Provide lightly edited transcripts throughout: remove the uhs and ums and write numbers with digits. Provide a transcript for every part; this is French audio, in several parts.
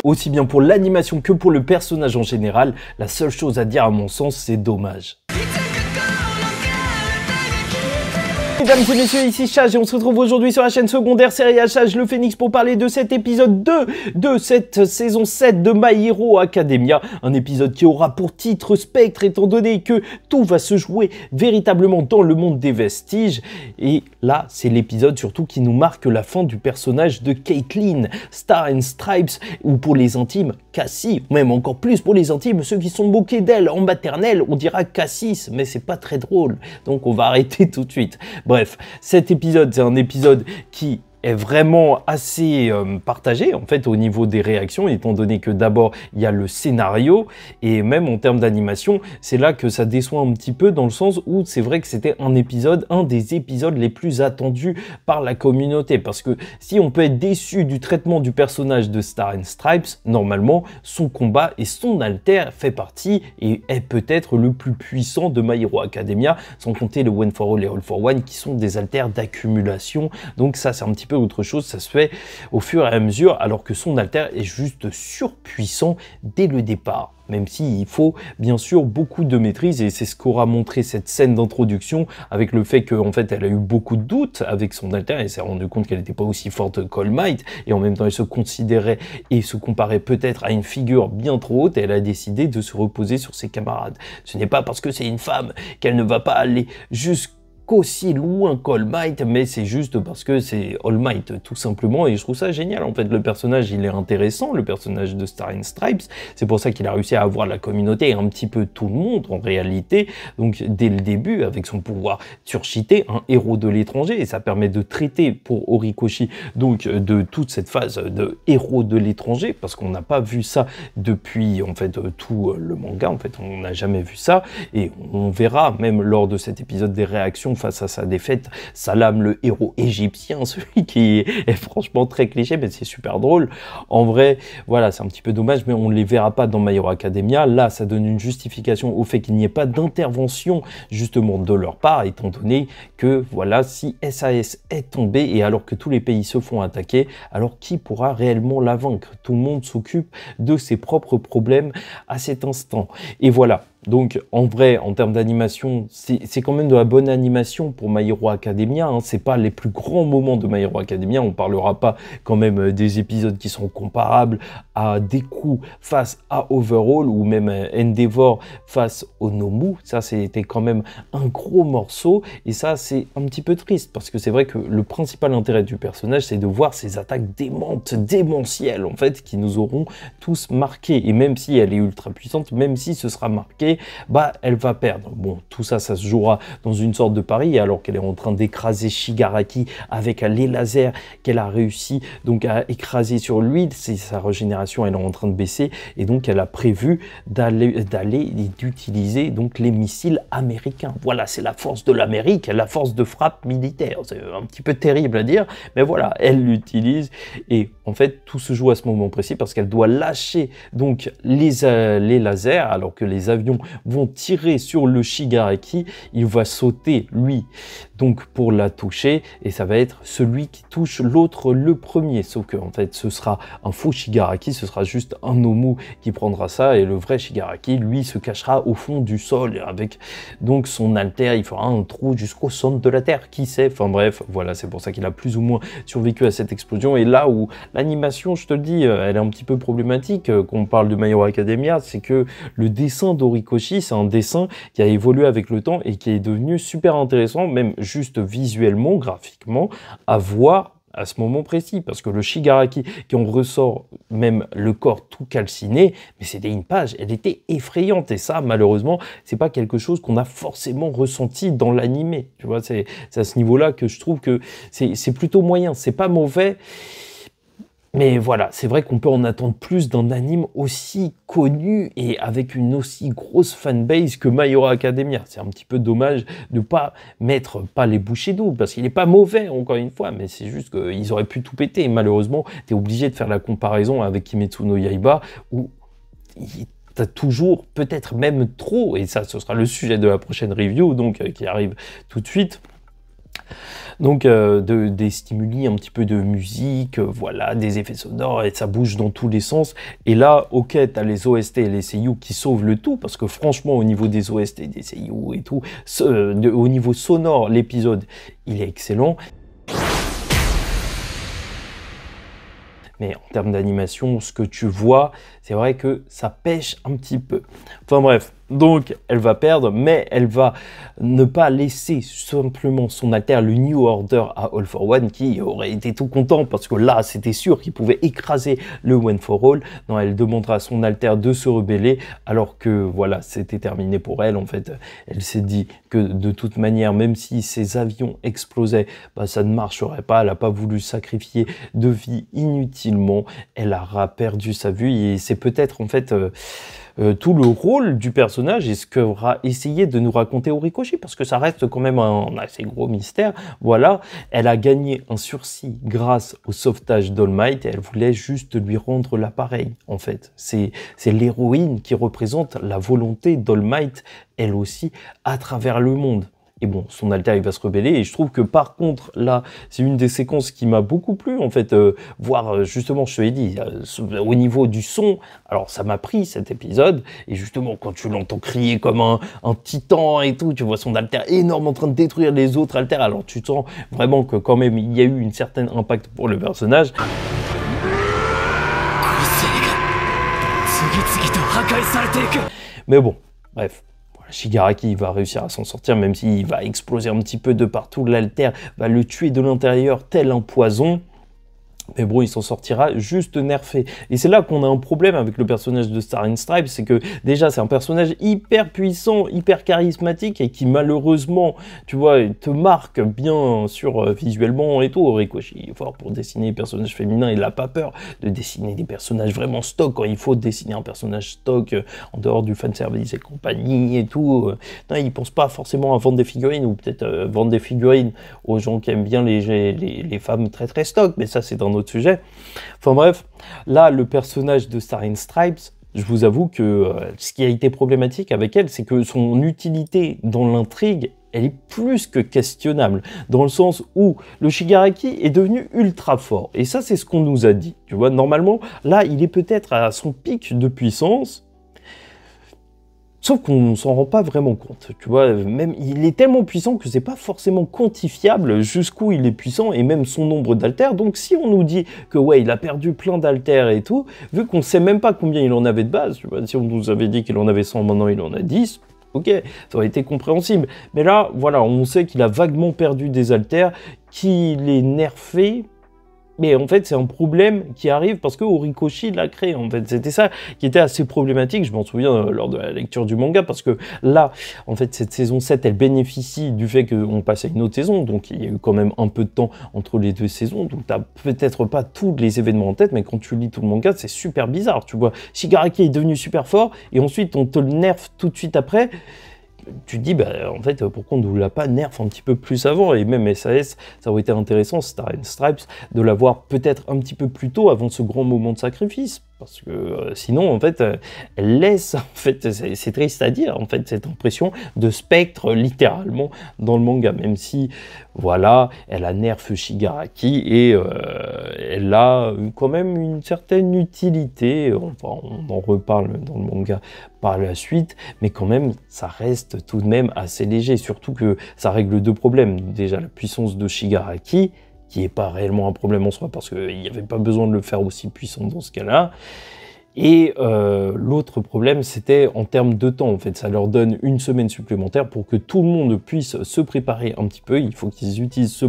Aussi bien pour l'animation que pour le personnage en général, la seule chose à dire à mon sens, c'est dommage. Mesdames et messieurs, ici Chage et on se retrouve aujourd'hui sur la chaîne secondaire Serial Chage le Phénix pour parler de cet épisode 2 de cette saison 7 de My Hero Academia. Un épisode qui aura pour titre Spectre étant donné que tout va se jouer véritablement dans le monde des vestiges. Et là, c'est l'épisode surtout qui nous marque la fin du personnage de Caitlyn, Star and Stripes, ou pour les intimes, Cassie, ou même encore plus pour les intimes, ceux qui sont moqués d'elle en maternelle, on dira Cassis, mais c'est pas très drôle, donc on va arrêter tout de suite. Bref, cet épisode, c'est un épisode qui est vraiment assez partagé en fait au niveau des réactions, étant donné que d'abord il y a le scénario et même en termes d'animation, c'est là que ça déçoit un petit peu dans le sens où c'est vrai que c'était un des épisodes les plus attendus par la communauté, parce que si on peut être déçu du traitement du personnage de Star and Stripes, normalement son combat et son alter fait partie et est peut-être le plus puissant de My Hero Academia, sans compter le One for All et All for One qui sont des alters d'accumulation, donc ça c'est un petit peu autre chose, ça se fait au fur et à mesure, alors que son alter est juste surpuissant dès le départ. Même s'il faut bien sûr beaucoup de maîtrise, et c'est ce qu'aura montré cette scène d'introduction, avec le fait qu'en fait elle a eu beaucoup de doutes avec son alter et s'est rendu compte qu'elle n'était pas aussi forte qu'All Might, et en même temps elle se considérait et se comparait peut-être à une figure bien trop haute, et elle a décidé de se reposer sur ses camarades. Ce n'est pas parce que c'est une femme qu'elle ne va pas aller aussi loin qu'All Might, mais c'est juste parce que c'est All Might tout simplement, et je trouve ça génial en fait. Le personnage il est intéressant, le personnage de Star and Stripes, c'est pour ça qu'il a réussi à avoir la communauté et un petit peu tout le monde en réalité, donc dès le début avec son pouvoir surcheaté, un héros de l'étranger, et ça permet de traiter pour Horikoshi donc de toute cette phase de héros de l'étranger, parce qu'on n'a pas vu ça depuis en fait tout le manga, en fait on n'a jamais vu ça, et on verra même lors de cet épisode des réactions face à sa défaite, Salam le héros égyptien, celui qui est franchement très cliché, mais c'est super drôle. En vrai, voilà, c'est un petit peu dommage, mais on ne les verra pas dans My Hero Academia. Là, ça donne une justification au fait qu'il n'y ait pas d'intervention justement de leur part, étant donné que, voilà, si SAS est tombé, et alors que tous les pays se font attaquer, alors qui pourra réellement la vaincre? Tout le monde s'occupe de ses propres problèmes à cet instant. Et voilà. Donc en vrai, en termes d'animation, c'est quand même de la bonne animation pour My Hero Academia, hein. C'est pas les plus grands moments de My Hero Academia, on parlera pas quand même des épisodes qui sont comparables à Deku face à Overhaul, ou même Endeavor face au Nomu. Ça c'était quand même un gros morceau, et ça c'est un petit peu triste, parce que c'est vrai que le principal intérêt du personnage, c'est de voir ces attaques démentes, démentielles en fait, qui nous auront tous marqués, et même si elle est ultra puissante, même si ce sera marqué, bah elle va perdre. Bon, tout ça, ça se jouera dans une sorte de pari, alors qu'elle est en train d'écraser Shigaraki avec les lasers qu'elle a réussi donc à écraser sur lui. C'est sa régénération, elle est en train de baisser, et donc elle a prévu d'aller et d'utiliser donc les missiles américains. Voilà, c'est la force de l'Amérique, la force de frappe militaire. C'est un petit peu terrible à dire, mais voilà, elle l'utilise, et en fait tout se joue à ce moment précis, parce qu'elle doit lâcher donc les lasers, alors que les avions vont tirer sur le Shigaraki. Il va sauter lui donc pour la toucher, et ça va être celui qui touche l'autre le premier, sauf que en fait ce sera un faux Shigaraki, ce sera juste un Nomu qui prendra ça, et le vrai Shigaraki lui se cachera au fond du sol avec donc son alter. Il fera un trou jusqu'au centre de la terre, qui sait, enfin bref, voilà, c'est pour ça qu'il a plus ou moins survécu à cette explosion. Et là où l'animation, je te le dis, elle est un petit peu problématique quand on parle de My Hero Academia, c'est que le dessin d'Horikoshi, c'est un dessin qui a évolué avec le temps et qui est devenu super intéressant, même juste visuellement, graphiquement, à voir à ce moment précis, parce que le Shigaraki, qui en ressort même le corps tout calciné, mais c'était une page, elle était effrayante, et ça, malheureusement, c'est pas quelque chose qu'on a forcément ressenti dans l'animé, tu vois, c'est à ce niveau-là que je trouve que c'est plutôt moyen, c'est pas mauvais. Mais voilà, c'est vrai qu'on peut en attendre plus d'un anime aussi connu et avec une aussi grosse fanbase que My Hero Academia. C'est un petit peu dommage de pas mettre les bouchées doubles, parce qu'il n'est pas mauvais, encore une fois, mais c'est juste qu'ils auraient pu tout péter. Et malheureusement, tu es obligé de faire la comparaison avec Kimetsu no Yaiba, où t'as toujours, peut-être même trop, et ça, ce sera le sujet de la prochaine review, donc qui arrive tout de suite. Donc des stimuli, un petit peu de musique, voilà, des effets sonores, et ça bouge dans tous les sens. Et là, ok, t'as les OST et les seiyuu qui sauvent le tout, parce que franchement, au niveau des OST, des seiyuu et tout, au niveau sonore, l'épisode, il est excellent. Mais en termes d'animation, ce que tu vois, c'est vrai que ça pêche un petit peu. Enfin bref, donc elle va perdre, mais elle va ne pas laisser simplement son alter, le New Order, à All for One, qui aurait été tout content, parce que là, c'était sûr qu'il pouvait écraser le One for All. Non, elle demandera à son alter de se rebeller, alors que voilà, c'était terminé pour elle. En fait, elle s'est dit que de toute manière, même si ses avions explosaient, bah, ça ne marcherait pas. Elle n'a pas voulu sacrifier de vie inutilement. Elle aura perdu sa vue, et c'est peut-être en fait tout le rôle du personnage et ce qu'aura essayé de nous raconter Horikoshi, parce que ça reste quand même un assez gros mystère. Voilà, elle a gagné un sursis grâce au sauvetage d'All Might, et elle voulait juste lui rendre l'appareil, en fait. C'est l'héroïne qui représente la volonté d'All Might, elle aussi, à travers le monde. Et bon, son alter, il va se rebeller. Et je trouve que par contre, là, c'est une des séquences qui m'a beaucoup plu, en fait. Voir, justement, je te l'ai dit, au niveau du son, alors ça m'a pris cet épisode. Et justement, quand tu l'entends crier comme un titan et tout, tu vois son alter énorme en train de détruire les autres alters. Alors tu sens vraiment que quand même, il y a eu une certaine impact pour le personnage. Mais bon, bref. Shigaraki va réussir à s'en sortir, même s'il va exploser un petit peu de partout. L'alter va le tuer de l'intérieur tel un poison. Mais bon, il s'en sortira juste nerfé. Et c'est là qu'on a un problème avec le personnage de Star and Stripes, c'est que déjà, c'est un personnage hyper puissant, hyper charismatique, et qui malheureusement, tu vois, te marque bien sûr visuellement et tout. Horikoshi est fort pour dessiner des personnages féminins, il n'a pas peur de dessiner des personnages vraiment stock quand il faut dessiner un personnage stock en dehors du fanservice et compagnie et tout. Non, il pense pas forcément à vendre des figurines, ou peut-être vendre des figurines aux gens qui aiment bien les femmes très très stock, mais ça c'est un autre sujet. Enfin bref, là le personnage de Star and Stripes, je vous avoue que ce qui a été problématique avec elle, c'est que son utilité dans l'intrigue, elle est plus que questionnable, dans le sens où le Shigaraki est devenu ultra fort, et ça c'est ce qu'on nous a dit, tu vois. Normalement là il est peut-être à son pic de puissance, sauf qu'on s'en rend pas vraiment compte, tu vois. Même il est tellement puissant que c'est pas forcément quantifiable jusqu'où il est puissant, et même son nombre d'alters. Donc si on nous dit que ouais, il a perdu plein d'alters et tout, vu qu'on sait même pas combien il en avait de base, tu vois, si on nous avait dit qu'il en avait 100, maintenant il en a 10, ok, ça aurait été compréhensible. Mais là, voilà, on sait qu'il a vaguement perdu des alters, qu'il est nerfé. Mais en fait, c'est un problème qui arrive parce que Horikoshi l'a créé. En fait, c'était ça qui était assez problématique. Je m'en souviens lors de la lecture du manga, parce que là, en fait, cette saison 7, elle bénéficie du fait qu'on passe à une autre saison. Donc, il y a eu quand même un peu de temps entre les deux saisons. Donc, tu n'as peut-être pas tous les événements en tête, mais quand tu lis tout le manga, c'est super bizarre. Tu vois, Shigaraki est devenu super fort et ensuite, on te le nerf tout de suite après. Tu te dis, bah, en fait, pourquoi on ne l'a pas nerf un petit peu plus avant? Et même SAS, ça aurait été intéressant, Star and Stripes, de l'avoir peut-être un petit peu plus tôt, avant ce grand moment de sacrifice. Parce que sinon, en fait, elle laisse, en fait, c'est triste à dire, en fait, cette impression de spectre, littéralement, dans le manga. Même si, voilà, elle a nerf Shigaraki, et elle a quand même une certaine utilité. Enfin, on en reparle dans le manga par la suite, mais quand même, ça reste tout de même assez léger. Surtout que ça règle deux problèmes. Déjà, la puissance de Shigaraki, qui n'est pas réellement un problème en soi, parce qu'il n'y avait pas besoin de le faire aussi puissant dans ce cas-là. Et l'autre problème, c'était en termes de temps. En fait, ça leur donne une semaine supplémentaire pour que tout le monde puisse se préparer un petit peu. Il faut qu'ils utilisent ce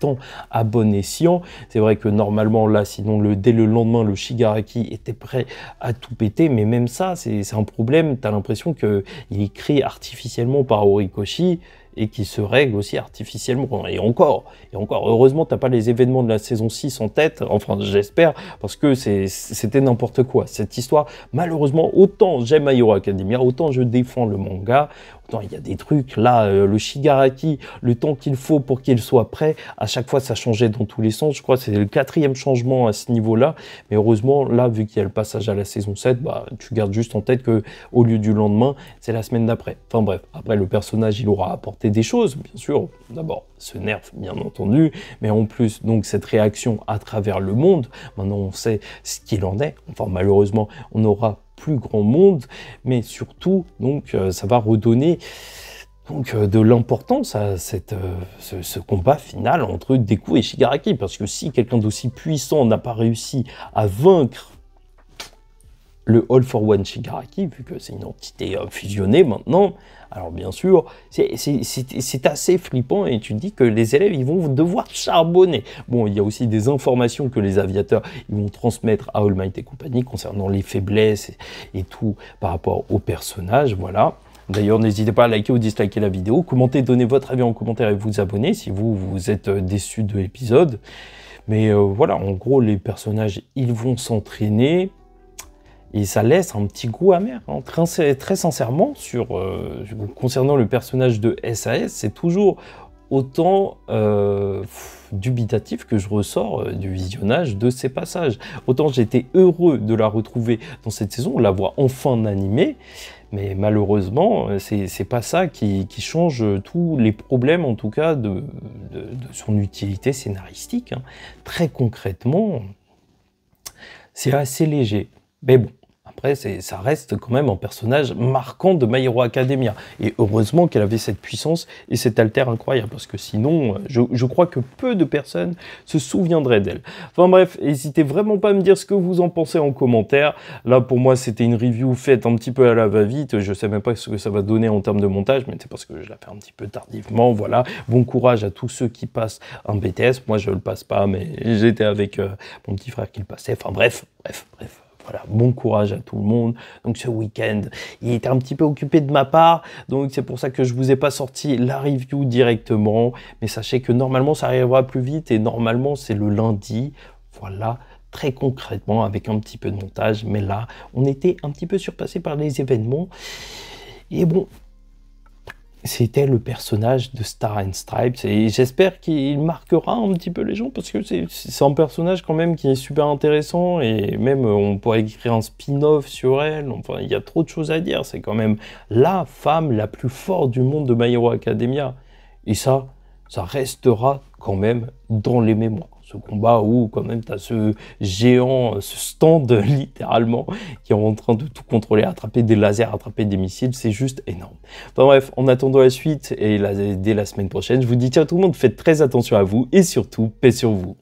temps à bon escient. C'est vrai que normalement, là, sinon, dès le lendemain, le Shigaraki était prêt à tout péter. Mais même ça, c'est un problème. Tu as l'impression qu'il est créé artificiellement par Horikoshi, et qui se règle aussi artificiellement. Et encore, heureusement, t'as pas les événements de la saison 6 en tête, enfin, j'espère, parce que c'était n'importe quoi. Cette histoire, malheureusement, autant j'aime My Hero Academia, autant je défends le manga, autant il y a des trucs, là, le Shigaraki, le temps qu'il faut pour qu'il soit prêt, à chaque fois, ça changeait dans tous les sens. Je crois que c'est le 4e changement à ce niveau-là, mais heureusement, là, vu qu'il y a le passage à la saison 7, bah, tu gardes juste en tête que au lieu du lendemain, c'est la semaine d'après. Enfin bref, après, le personnage, il aura apporté apporter des choses, bien sûr. D'abord, ce nerf, bien entendu, mais en plus, donc, cette réaction à travers le monde. Maintenant, on sait ce qu'il en est. Enfin, malheureusement, on aura plus grand monde, mais surtout, donc, ça va redonner donc, de l'importance à ce combat final entre Deku et Shigaraki, parce que si quelqu'un d'aussi puissant n'a pas réussi à vaincre le All for One Shigaraki, vu que c'est une entité fusionnée maintenant, alors bien sûr, c'est assez flippant et tu te dis que les élèves, ils vont devoir charbonner. Bon, il y a aussi des informations que les aviateurs, ils vont transmettre à All Might et compagnie concernant les faiblesses et tout par rapport aux personnages, voilà. D'ailleurs, n'hésitez pas à liker ou disliker la vidéo, commenter, donner votre avis en commentaire et vous abonner si vous êtes déçu de l'épisode. Mais voilà, en gros, les personnages, ils vont s'entraîner. Et ça laisse un petit goût amer, hein. Très sincèrement, concernant le personnage de SAS, c'est toujours autant dubitatif que je ressors du visionnage de ces passages. Autant j'étais heureux de la retrouver dans cette saison, on la voit enfin en animé, mais malheureusement, c'est pas ça qui change tous les problèmes, en tout cas, de son utilité scénaristique, hein. Très concrètement, c'est assez léger. Mais bon, après, ça reste quand même un personnage marquant de My Hero Academia. Et heureusement qu'elle avait cette puissance et cet alter incroyable, parce que sinon, je crois que peu de personnes se souviendraient d'elle. Enfin bref, n'hésitez vraiment pas à me dire ce que vous en pensez en commentaire. Là, pour moi, c'était une review faite un petit peu à la va-vite. Je sais même pas ce que ça va donner en termes de montage, mais c'est parce que je la fais un petit peu tardivement. Voilà, bon courage à tous ceux qui passent un BTS. Moi, je le passe pas, mais j'étais avec mon petit frère qui le passait. Enfin bref. Voilà, bon courage à tout le monde. Donc ce week-end, il était un petit peu occupé de ma part, donc c'est pour ça que je vous ai pas sorti la review directement. Mais sachez que normalement ça arrivera plus vite et normalement c'est le lundi. Voilà, très concrètement avec un petit peu de montage. Mais là, on était un petit peu surpassé par les événements. Et bon, c'était le personnage de Star and Stripes et j'espère qu'il marquera un petit peu les gens parce que c'est un personnage quand même qui est super intéressant et même on pourrait écrire un spin-off sur elle. Enfin, il y a trop de choses à dire. C'est quand même la femme la plus forte du monde de My Hero Academia et ça restera quand même dans les mémoires. Ce combat où quand même tu as ce géant, ce stand littéralement qui est en train de tout contrôler, attraper des lasers, attraper des missiles, c'est juste énorme. Enfin bref, en attendant la suite et dès la semaine prochaine, je vous dis ciao tout le monde, faites très attention à vous et surtout paix sur vous.